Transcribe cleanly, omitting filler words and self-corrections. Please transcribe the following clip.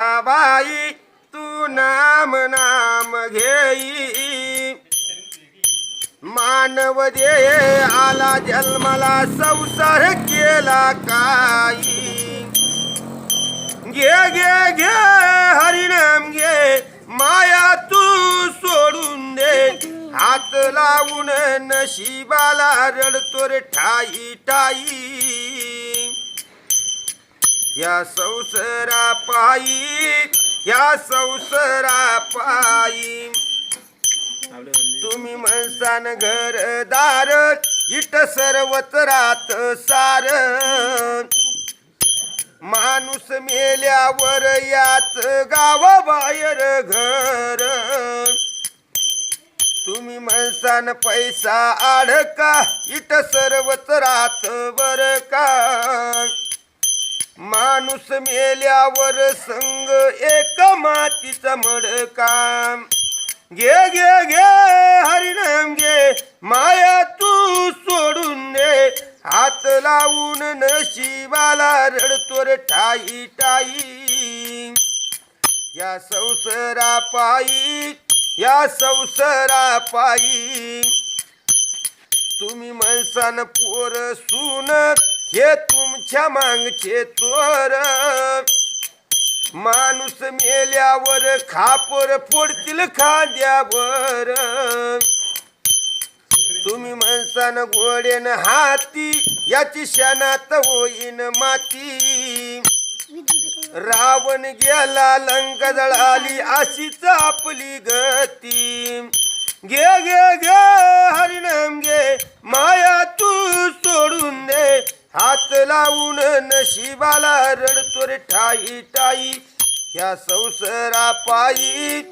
बाई तू नाम नाम घेई मानव दे आला जन्माला संसार केला काही घे घे घे हरिनाम घे माया तू सोडून दे हात लावून नशिबाला रडतो रे ठाई ठाई या संसारा पायी तुम्ही म्हणसान घरदार इट सर्वच रात सार माणूस मेल्यावर याच गावाबाहेर घर तुम्ही म्हणसान पैसा अडका इट सर्वच रात बर का माणूस मेल्यावर संग एक मातीचा मडका घे घे घे हरिनाम घे माया तू सोडून दे हात लावून नशिबाला रडतो रे ठाई ठाई या संसारा पायी तुम्ही म्हणसान पोर सून हे तुमच्या मागचे चोर माणूस मेल्यावर खापर फोडतील खांद्यावर तुम्ही म्हणसान घोडेन हाती याची शनात होईन माती रावण गेला लंका जळाली अशीच आपली गती घे घे घे हरिनाम घे माया तू सोडून दे हात लावून नशिबाला रडतो रे ठाई ठाई या संसारा पायी